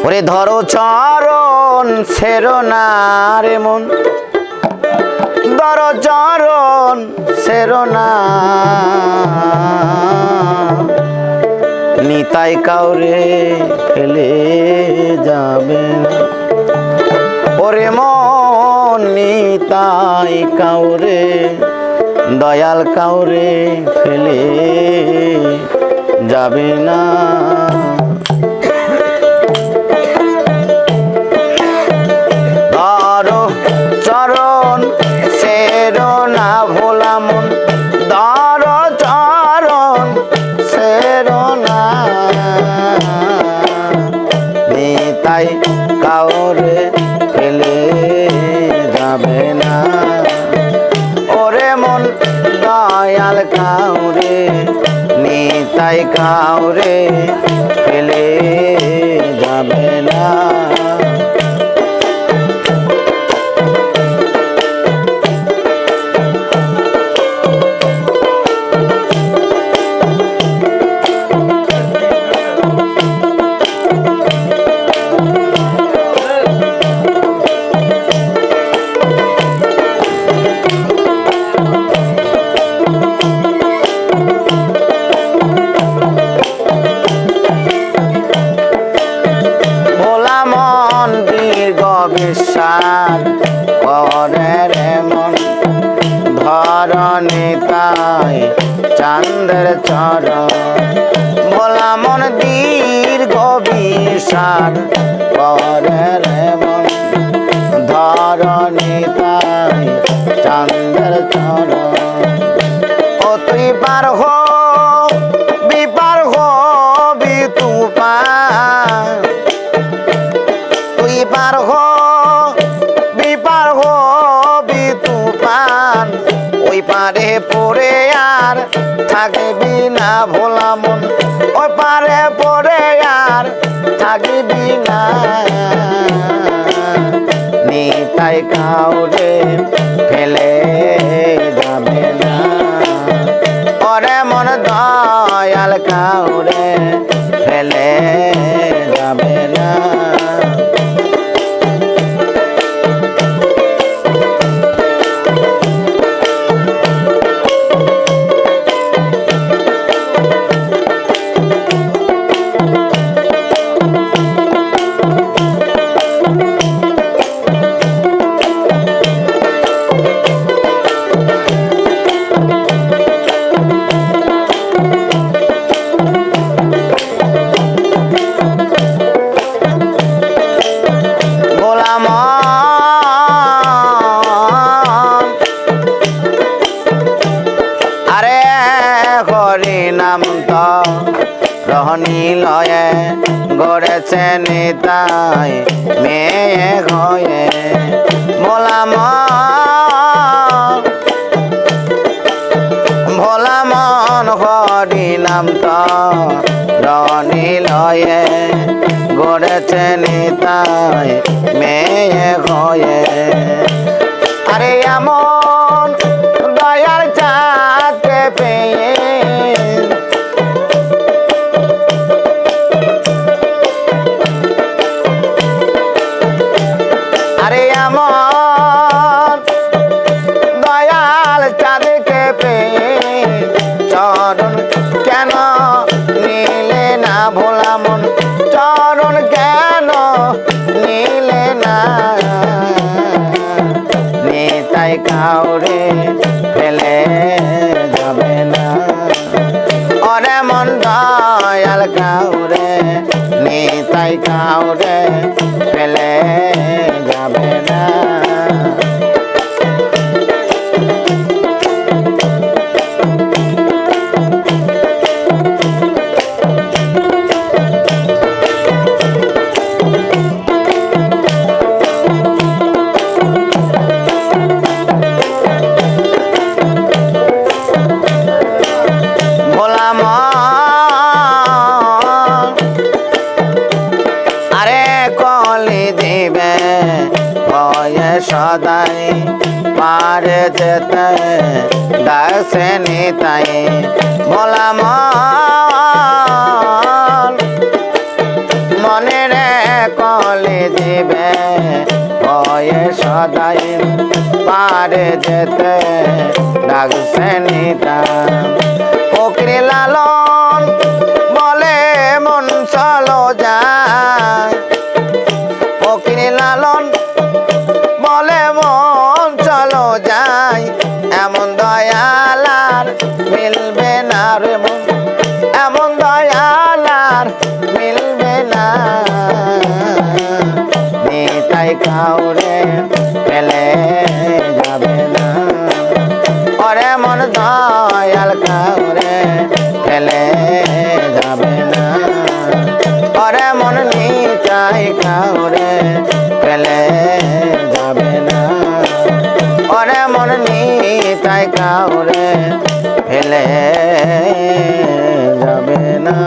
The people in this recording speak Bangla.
ওরে ধরো চরণ ছেড়ো না রে মন, ধরো চরণ ছেড়ো না, নিতাই কাউরে ফেলে যাবে না। ওরে মন নিতাই কাউরে, দয়াল কাউরে ফেলে যাবে না। ধরো চরণ ছেড়ো না ভোলা মন, ধরো চরণ ছেড়ো না, নিতাই কাউরে ফেলে যাবে না। ওরে মন দয়াল কাউরে, নিতাই কাউরে ফেলে যাবে না। বিশ্বাস করে রে মন, ধরণী তাই চাঁদের চরণ, ভোলা মন দীর্ঘ বিশ্বাস করে রে মন, ধরণী তাই চাঁদের চরণ। ও তুই পার হো বিপার হবি তুফান, তুই পার হো বিপার হবি তুফান, ওই পারে পড়ে আর থাকবি না ভোলা মন, ওই পারে পড়ে আর থাকবি না, নিতাই কাউরে ফেলে যাবে না। ওরে মন দয়াল কাউরে ফেলে যাবে না। নাম তো রহনী লয়ে গড়েছে নিতাই মেয়ে হয়ে, ভোলাম ভোলামন হরি নাম তো রহনী লয়ে গড়েছে নিতাই মেয়ে হয়ে। আরে এমন দয়ার চাঁদকে পেয়ে, আরে এমন দয়াল চাঁদকে পেয়ে, চরণ কেন নিলে না ভোলা মন, চরণ কেন নিলে না, নিতাই কাউরে ফেলে যাবে না। ওরে মন দয়াল কাউরে, নিতাই কাউরে ফেলে যাবে না। সদাই পারে যেতে দাসে নিতাই ভোলা মনে রে সদাই পারে যেতে ডাকছে নিতাম ফকির লালন বলে মন চলো যায় ফকির লালন বলে মন চলো যাই এমন দয়াল আর মিলবে না রে মন এমন দয়াল আর মিলবে না নিতাই কাউরে পেলে যাবে না ওরে মন দয়াল কাউরে পেলে যাবে না ওরে মন নিতাই কাউরে পেলে যাবে না ওরে মন নিতাই কাউরে ফেলে যাবে না।